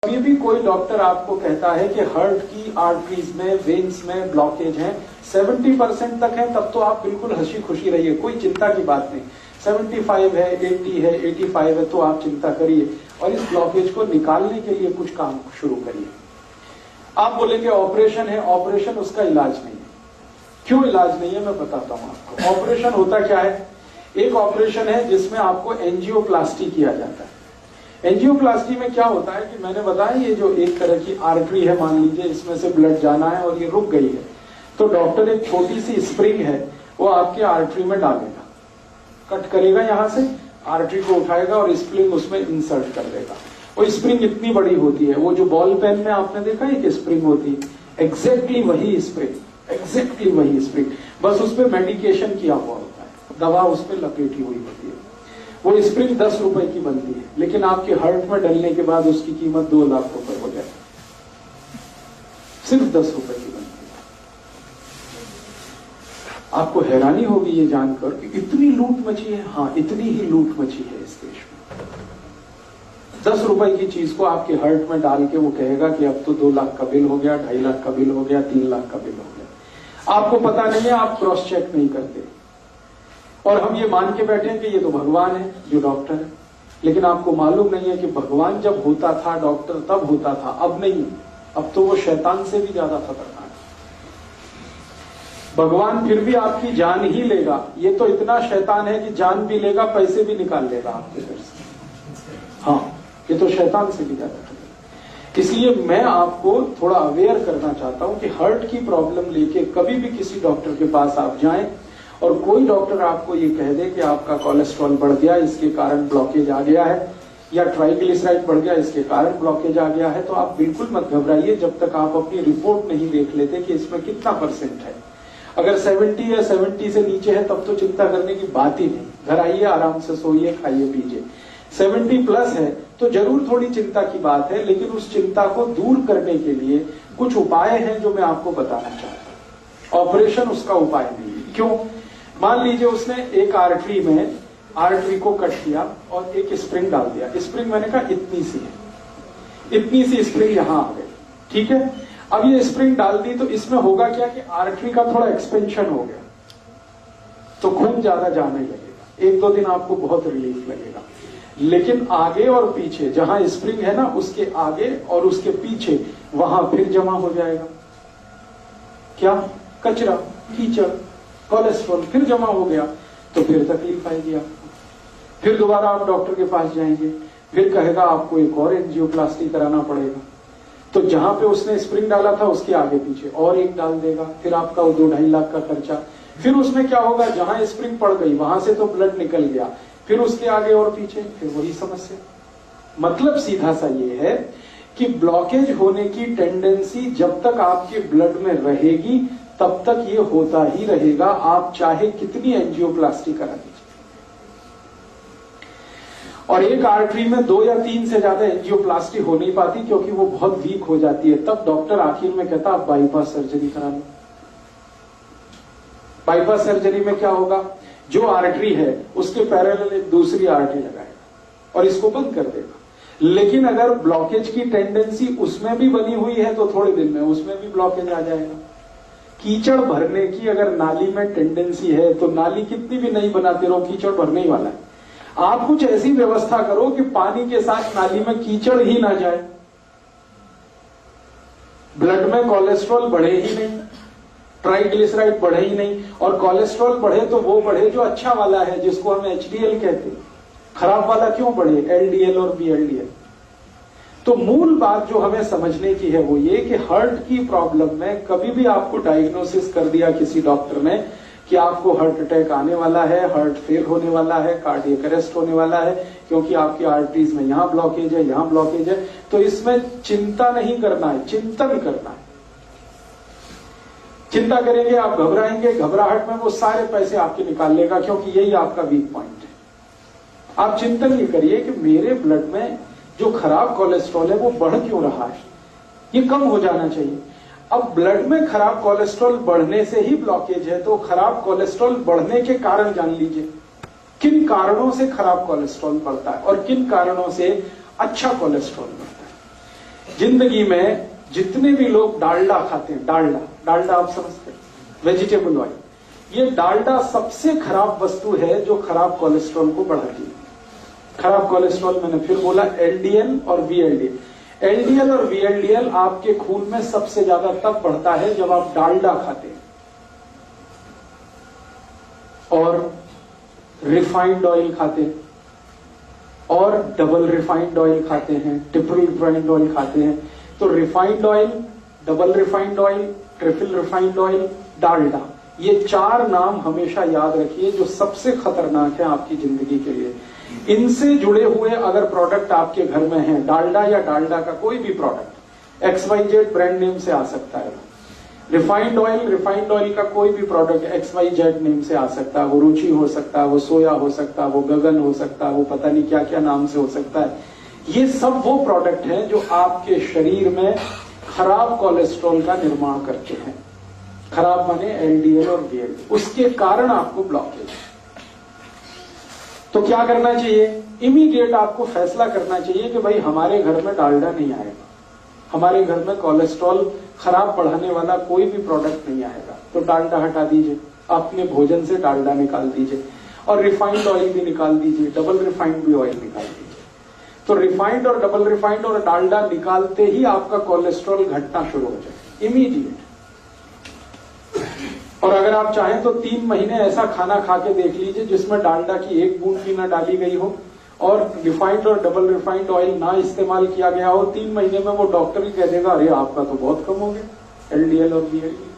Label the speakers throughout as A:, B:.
A: कभी भी कोई डॉक्टर आपको कहता है कि हार्ट की आर्टरीज में, वेन्स में ब्लॉकेज है, 70% तक है, तब तो आप बिल्कुल हंसी खुशी रहिए, कोई चिंता की बात नहीं। 75 है, 80 है, 85 है, तो आप चिंता करिए और इस ब्लॉकेज को निकालने के लिए कुछ काम शुरू करिए। आप बोलेंगे ऑपरेशन है, ऑपरेशन उसका इलाज नहीं है। क्यों इलाज नहीं है मैं बताता हूं आपको। ऑपरेशन होता क्या है? एक ऑपरेशन है जिसमें आपको एंजियोप्लास्टी किया जाता है। एंजियोप्लास्टी में क्या होता है कि मैंने बताया ये जो एक तरह की आर्टरी है, मान लीजिए इसमें से ब्लड जाना है और ये रुक गई है, तो डॉक्टर एक छोटी सी स्प्रिंग है वो आपके आर्टरी में डालेगा, कट करेगा, यहां से आर्टरी को उठाएगा और स्प्रिंग उसमें इंसर्ट कर देगा। वो स्प्रिंग इतनी बड़ी होती है, वो जो बॉल पेन में आपने देखा है कि स्प्रिंग होती है, एग्जैक्टली वही स्प्रिंग, एग्जैक्टली वही स्प्रिंग, बस उस पर मेडिकेशन किया हुआ होता है, दवा उस पर लपेटी हुई होती है। वो स्प्रिंग 10 रुपए की बनती है, लेकिन आपके हार्ट में डलने के बाद उसकी कीमत 2 लाख रुपए हो जाए, सिर्फ 10 रुपए की बनती है। आपको हैरानी होगी ये जानकर कि इतनी लूट मची है। हाँ, इतनी ही लूट मची है इस देश में। 10 रुपए की चीज को आपके हार्ट में डाल के वो कहेगा कि अब तो 2 लाख का बिल हो गया, 2.5 लाख का बिल हो गया, 3 लाख का बिल हो गया। आपको पता नहीं है, आप क्रॉस चेक नहीं करते और हम ये मान के बैठे हैं कि ये तो भगवान है जो डॉक्टर है, लेकिन आपको मालूम नहीं है कि भगवान जब होता था डॉक्टर तब होता था, अब नहीं। अब तो वो शैतान से भी ज्यादा खतरनाक है। भगवान फिर भी आपकी जान ही लेगा, ये तो इतना शैतान है कि जान भी लेगा, पैसे भी निकाल लेगा आपके घर से। हाँ, ये तो शैतान से भी ज्यादा खतरनाक। इसलिए मैं आपको थोड़ा अवेयर करना चाहता हूं कि हार्ट की प्रॉब्लम लेके कभी भी किसी डॉक्टर के पास आप जाएं और कोई डॉक्टर आपको ये कह दे कि आपका कोलेस्ट्रॉल बढ़ गया, इसके कारण ब्लॉकेज आ गया है, या ट्राइग्लिसराइड बढ़ गया, इसके कारण ब्लॉकेज आ गया है, तो आप बिल्कुल मत घबराइए जब तक आप अपनी रिपोर्ट नहीं देख लेते कि इसमें कितना % है। अगर 70 या 70 से नीचे है तब तो चिंता करने की बात ही नहीं। घर आइए, आराम से सोइए, खाइए पीजिए। 70+ है तो जरूर थोड़ी चिंता की बात है, लेकिन उस चिंता को दूर करने के लिए कुछ उपाय हैं जो मैं आपको बताना चाहता हूं। ऑपरेशन उसका उपाय नहीं है। क्यों? मान लीजिए उसने एक आर्टरी को कट किया और एक स्प्रिंग डाल दिया। स्प्रिंग मैंने कहा इतनी सी है, इतनी सी स्प्रिंग यहां आ गई, ठीक है। अब ये स्प्रिंग डाल दी तो इसमें होगा क्या कि आर्टरी का थोड़ा एक्सपेंशन हो गया, तो खून ज्यादा जाने लगेगा। 1-2 दिन आपको बहुत रिलीफ लगेगा, लेकिन आगे और पीछे जहां स्प्रिंग है ना, उसके आगे और उसके पीछे वहां फिर जमा हो जाएगा क्या? कचरा, कीचड़, कोलेस्ट्रॉल फिर जमा हो गया, तो फिर तकलीफ आएगी आपको। फिर दोबारा आप डॉक्टर के पास जाएंगे, फिर कहेगा आपको एक और एंजियोप्लास्टी कराना पड़ेगा। तो जहां पे उसने स्प्रिंग डाला था उसके आगे पीछे और एक डाल देगा, फिर आपका 2-2.5 लाख का खर्चा। फिर उसमें क्या होगा, जहां स्प्रिंग पड़ गई वहां से तो ब्लड निकल गया, फिर उसके आगे और पीछे फिर वही समस्या। मतलब सीधा सा ये है कि ब्लॉकेज होने की टेंडेंसी जब तक आपके ब्लड में रहेगी तब तक ये होता ही रहेगा, आप चाहे कितनी एंजियोप्लास्टी करा दीजिए। और एक आर्टरी में 2 या 3 से ज्यादा एंजियोप्लास्टी हो नहीं पाती क्योंकि वो बहुत वीक हो जाती है। तब डॉक्टर आखिर में कहता आप बाईपास सर्जरी करा लो। बाईपास सर्जरी में क्या होगा, जो आर्टरी है उसके पैरेलल एक दूसरी आर्टरी लगाएगा और इसको बंद कर देगा। लेकिन अगर ब्लॉकेज की टेंडेंसी उसमें भी बनी हुई है तो थोड़े दिन में उसमें भी ब्लॉकेज आ जाएगा। कीचड़ भरने की अगर नाली में टेंडेंसी है तो नाली कितनी भी नहीं बनाते रहो, कीचड़ भरने ही वाला है। आप कुछ ऐसी व्यवस्था करो कि पानी के साथ नाली में कीचड़ ही ना जाए, ब्लड में कोलेस्ट्रॉल बढ़े ही नहीं, ट्राइग्लिसराइड बढ़े ही नहीं। और कोलेस्ट्रॉल बढ़े तो वो बढ़े जो अच्छा वाला है, जिसको हम HDL कहते हैं। खराब वाला क्यों बढ़े, LDL और VLDL। तो मूल बात जो हमें समझने की है वो ये कि हार्ट की प्रॉब्लम में कभी भी आपको डायग्नोसिस कर दिया किसी डॉक्टर ने कि आपको हार्ट अटैक आने वाला है, हार्ट फेल होने वाला है, कार्डियक अरेस्ट होने वाला है क्योंकि आपकी आर्टरीज में यहां ब्लॉकेज है, यहां ब्लॉकेज है, तो इसमें चिंता नहीं करना है, चिंतन करना है। चिंता करेंगे आप, घबराएंगे, घबराहट में वो सारे पैसे आपके निकाल लेगा क्योंकि यही आपका वीक पॉइंट है। आप चिंतन ये करिए कि मेरे ब्लड में जो खराब कोलेस्ट्रॉल है वो बढ़ क्यों रहा है, ये कम हो जाना चाहिए। अब ब्लड में खराब कोलेस्ट्रॉल बढ़ने से ही ब्लॉकेज है, तो खराब कोलेस्ट्रॉल बढ़ने के कारण जान लीजिए। किन कारणों से खराब कोलेस्ट्रॉल बढ़ता है और किन कारणों से अच्छा कोलेस्ट्रॉल बढ़ता है। जिंदगी में जितने भी लोग डालडा खाते हैं, डालडा आप समझते हैं, वेजिटेबल ऑयल, ये डालडा सबसे खराब वस्तु है जो खराब कोलेस्ट्रॉल को बढ़ाती है। खराब कोलेस्ट्रॉल मैंने फिर बोला, एलडीएल और वीएलडीएल। एलडीएल और वीएलडीएल आपके खून में सबसे ज्यादा तब बढ़ता है जब आप डालडा खाते हैं और रिफाइंड ऑयल खाते हैं और डबल रिफाइंड ऑयल खाते हैं, ट्रिपल रिफाइंड ऑयल खाते हैं। तो refined oil, double refined oil, triple refined oil, Dalda, ये 4 नाम हमेशा याद रखिए जो सबसे खतरनाक है आपकी जिंदगी के लिए। इनसे जुड़े हुए अगर प्रोडक्ट आपके घर में हैं, डालडा या डालडा का कोई भी प्रोडक्ट, XYZ ब्रांड नेम से आ सकता है। रिफाइंड ऑयल का कोई भी प्रोडक्ट XYZ नेम से आ सकता है, वो रुचि हो सकता है, वो सोया हो सकता है, वो गगन हो सकता है, वो पता नहीं क्या क्या नाम से हो सकता है। ये सब वो प्रोडक्ट हैं जो आपके शरीर में खराब कोलेस्ट्रॉल का निर्माण करते हैं। खराब माने LDL और VLDL, उसके कारण आपको ब्लॉकेज। तो क्या करना चाहिए? इमीडिएट आपको फैसला करना चाहिए कि भाई हमारे घर में डालडा नहीं आएगा, हमारे घर में कोलेस्ट्रॉल खराब बढ़ाने वाला कोई भी प्रोडक्ट नहीं आएगा। तो डालडा हटा दीजिए, अपने भोजन से डालडा निकाल दीजिए और रिफाइंड ऑयल भी निकाल दीजिए, डबल रिफाइंड भी ऑयल निकाल दीजिए। तो रिफाइंड और डबल रिफाइंड और डालडा निकालते ही आपका कोलेस्ट्रॉल घटना शुरू हो जाए इमीडिएट। और अगर आप चाहें तो 3 महीने ऐसा खाना खा के देख लीजिए जिसमें डालडा की 1 बूंद भी ना डाली गई हो और रिफाइंड और डबल रिफाइंड ऑयल ना इस्तेमाल किया गया हो। 3 महीने में वो डॉक्टर ही कह देगा अरे आपका तो बहुत कम हो गया LDL और VLDL।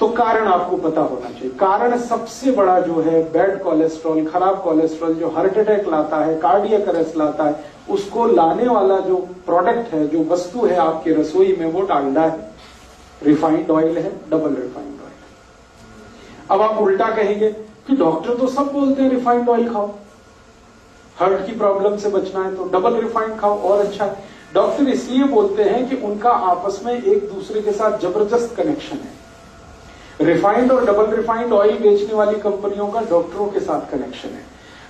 A: तो कारण आपको पता होना चाहिए। कारण सबसे बड़ा जो है बैड कोलेस्ट्रॉल, खराब कोलेस्ट्रॉल जो हार्ट अटैक लाता है, कार्डियक अरेस्ट लाता है, उसको लाने वाला जो प्रोडक्ट है, जो वस्तु है आपकी रसोई में, वो डालडा है, रिफाइंड ऑयल है, डबल रिफाइंड ऑयल। अब आप उल्टा कहेंगे कि डॉक्टर तो सब बोलते हैं रिफाइंड ऑयल खाओ, हार्ट की प्रॉब्लम से बचना है तो डबल रिफाइंड खाओ और अच्छा है। डॉक्टर इसलिए बोलते हैं कि उनका आपस में एक दूसरे के साथ जबरदस्त कनेक्शन है। रिफाइंड और डबल रिफाइंड ऑयल बेचने वाली कंपनियों का डॉक्टरों के साथ कनेक्शन है।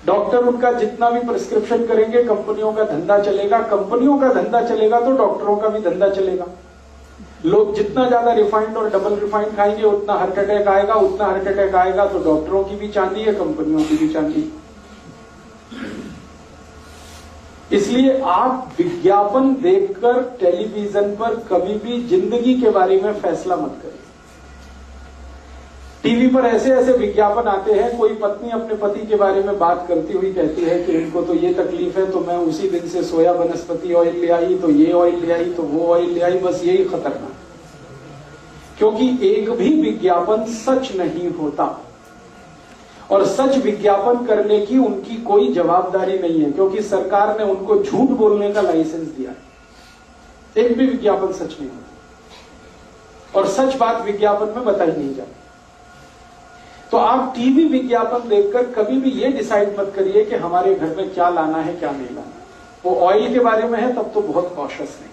A: डॉक्टर उनका जितना भी प्रिस्क्रिप्शन करेंगे, कंपनियों का धंधा चलेगा, कंपनियों का धंधा चलेगा तो डॉक्टरों का भी धंधा चलेगा। लोग जितना ज्यादा रिफाइंड और डबल रिफाइंड खाएंगे उतना हार्ट अटैक आएगा, उतना हार्ट अटैक आएगा तो डॉक्टरों की भी चांदी है, कंपनियों की भी चांदी। इसलिए आप विज्ञापन देखकर टेलीविजन पर कभी भी जिंदगी के बारे में फैसला मत करिए। टीवी पर ऐसे ऐसे विज्ञापन आते हैं, कोई पत्नी अपने पति के बारे में बात करती हुई कहती है कि इनको तो ये तकलीफ है तो मैं उसी दिन से सोया वनस्पति ऑयल ले आई, तो ये ऑयल ले आई, तो वो ऑयल ले आई। बस यही खतरनाक, क्योंकि एक भी विज्ञापन सच नहीं होता और सच विज्ञापन करने की उनकी कोई जवाबदारी नहीं है, क्योंकि सरकार ने उनको झूठ बोलने का लाइसेंस दिया है। एक भी विज्ञापन सच नहीं होता और सच बात विज्ञापन में बताई नहीं जाती। तो आप टीवी विज्ञापन देखकर कभी भी ये डिसाइड मत करिए कि हमारे घर में क्या लाना है क्या नहीं लाना। वो ऑयल के बारे में है तब तो बहुत कॉशियस नहीं।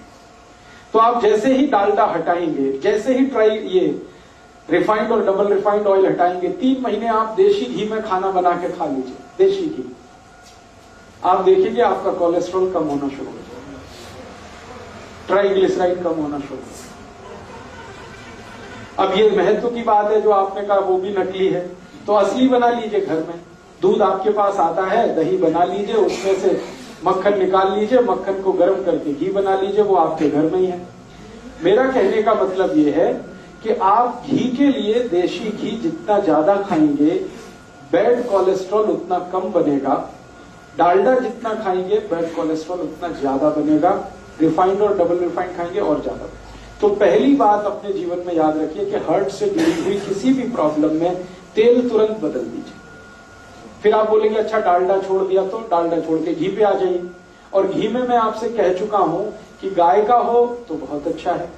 A: तो आप जैसे ही डालडा हटाएंगे, जैसे ही ये रिफाइंड और डबल रिफाइंड ऑयल हटाएंगे, 3 महीने आप देशी घी में खाना बना के खा लीजिए, देशी घी। आप देखेंगे आपका कोलेस्ट्रॉल कम होना शुरू हो जाएगा, ट्राइग्लिसराइड कम होना शुरू हो जाएगा। अब ये महत्व की बात है जो आपने कहा वो भी नकली है, तो असली बना लीजिए घर में। दूध आपके पास आता है, दही बना लीजिए, उसमें से मक्खन निकाल लीजिए, मक्खन को गर्म करके घी बना लीजिए, वो आपके घर में ही है। मेरा कहने का मतलब ये है कि आप घी के लिए देशी घी जितना ज्यादा खाएंगे बैड कोलेस्ट्रॉल उतना कम बनेगा, डालडा जितना खाएंगे बैड कोलेस्ट्रॉल उतना ज्यादा बनेगा, रिफाइंड और डबल रिफाइंड खाएंगे और ज्यादा। तो पहली बात अपने जीवन में याद रखिए कि हार्ट से जुड़ी हुई किसी भी प्रॉब्लम में तेल तुरंत बदल दीजिए। फिर आप बोलेंगे अच्छा डालडा छोड़ दिया, तो डालडा छोड़ के घी पे आ जाइए। और घी में मैं आपसे कह चुका हूं कि गाय का हो तो बहुत अच्छा है।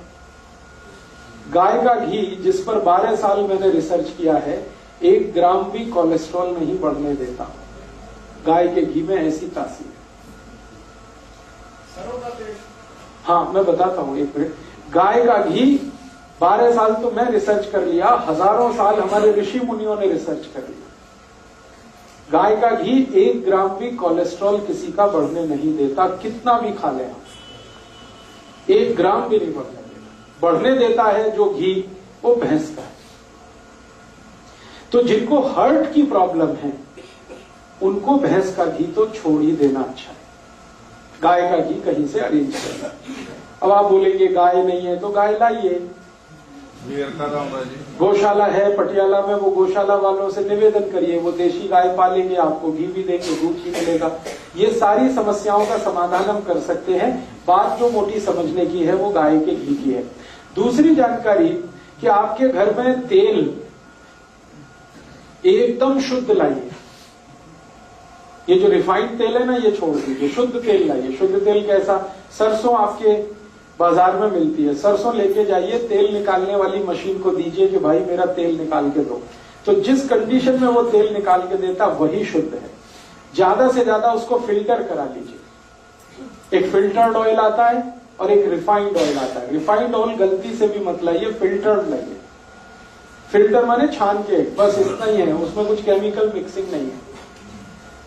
A: गाय का घी जिस पर 12 साल मैंने रिसर्च किया है, 1 ग्राम भी कोलेस्ट्रॉल नहीं बढ़ने देता। गाय के घी में ऐसी तासीर है। हाँ मैं बताता हूं, एक मिनट। गाय का घी 12 साल तो मैं रिसर्च कर लिया, हजारों साल हमारे ऋषि मुनियों ने रिसर्च कर लिया। गाय का घी 1 ग्राम भी कोलेस्ट्रॉल किसी का बढ़ने नहीं देता, कितना भी खा ले आप, 1 ग्राम भी नहीं बढ़ने देता। बढ़ने देता है जो घी वो भैंस का है। तो जिनको हार्ट की प्रॉब्लम है उनको भैंस का घी तो छोड़ ही देना अच्छा है, गाय का घी कहीं से अरेंज करना। अब आप बोलेंगे गाय नहीं है तो गाय लाइए, गौशाला है पटियाला में, वो गौशाला वालों से निवेदन करिए, वो देशी गाय पालेंगे, आपको घी भी देंगे, दूध भी मिलेगा। ये सारी समस्याओं का समाधान हम कर सकते हैं। बात जो मोटी समझने की है वो गाय के घी की है। दूसरी जानकारी कि आपके घर में तेल एकदम शुद्ध लाइए। ये जो रिफाइंड तेल है ना ये छोड़ दीजिए, शुद्ध तेल लाइए। शुद्ध तेल कैसा? सरसों आपके बाजार में मिलती है, सरसों लेके जाइए, तेल निकालने वाली मशीन को दीजिए कि भाई मेरा तेल निकाल के दो। तो जिस कंडीशन में वो तेल निकाल के देता वही शुद्ध है। ज्यादा से ज्यादा उसको फिल्टर करा लीजिए। एक फिल्टर्ड ऑयल आता है और एक रिफाइंड ऑयल आता है। रिफाइंड ऑयल गलती से भी मत लाइए, फिल्टर्ड लाइए। फिल्टर माने छान के, बस इतना ही है, उसमें कुछ केमिकल मिक्सिंग नहीं है।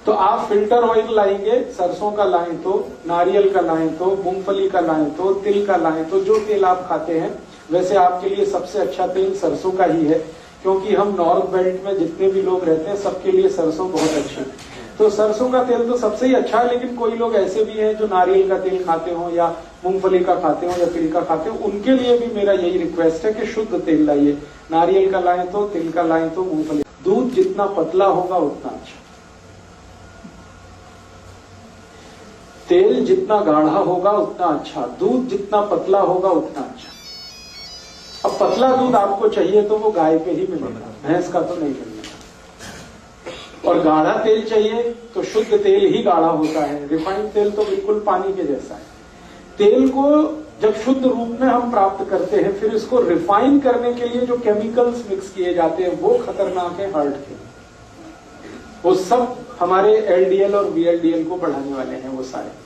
A: तो आप फिल्टर ऑयल लाएंगे, सरसों का लाएं तो, नारियल का लाएं तो, मूंगफली का लाएं तो, तिल का लाएं तो, जो तेल आप खाते हैं। वैसे आपके लिए सबसे अच्छा तेल सरसों का ही है, क्योंकि हम नॉर्थ बेल्ट में जितने भी लोग रहते हैं सबके लिए सरसों बहुत अच्छी है। तो सरसों का तेल तो सबसे ही अच्छा है, लेकिन कोई लोग ऐसे भी हैं जो नारियल का तेल खाते हो या मूंगफली का खाते हो या तिल का खाते हो, उनके लिए भी मेरा यही रिक्वेस्ट है कि शुद्ध तेल लाइए। नारियल का लाएं तो, तिल का लाएं तो, मूंगफली। दूध जितना पतला होगा उतना अच्छा, तेल जितना गाढ़ा होगा उतना अच्छा, दूध जितना पतला होगा उतना अच्छा। अब पतला दूध आपको चाहिए तो वो गाय पे ही मिलेगा, भैंस का तो नहीं मिलेगा। और गाढ़ा तेल चाहिए तो शुद्ध तेल ही गाढ़ा होता है, रिफाइंड तेल तो बिल्कुल पानी के जैसा है। तेल को जब शुद्ध रूप में हम प्राप्त करते हैं, फिर इसको रिफाइन करने के लिए जो केमिकल्स मिक्स किए जाते हैं वो खतरनाक है हार्ट के। वो सब हमारे एलडीएल और वीएलडीएल को बढ़ाने वाले हैं वो सारे।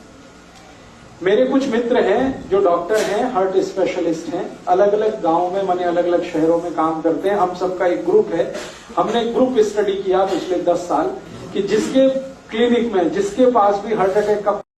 A: मेरे कुछ मित्र हैं जो डॉक्टर हैं, हार्ट स्पेशलिस्ट हैं, अलग अलग गांव में, माने अलग अलग शहरों में काम करते हैं। हम सबका एक ग्रुप है। हमने एक ग्रुप स्टडी किया पिछले 10 साल कि जिसके क्लिनिक में जिसके पास भी हार्ट अटैक का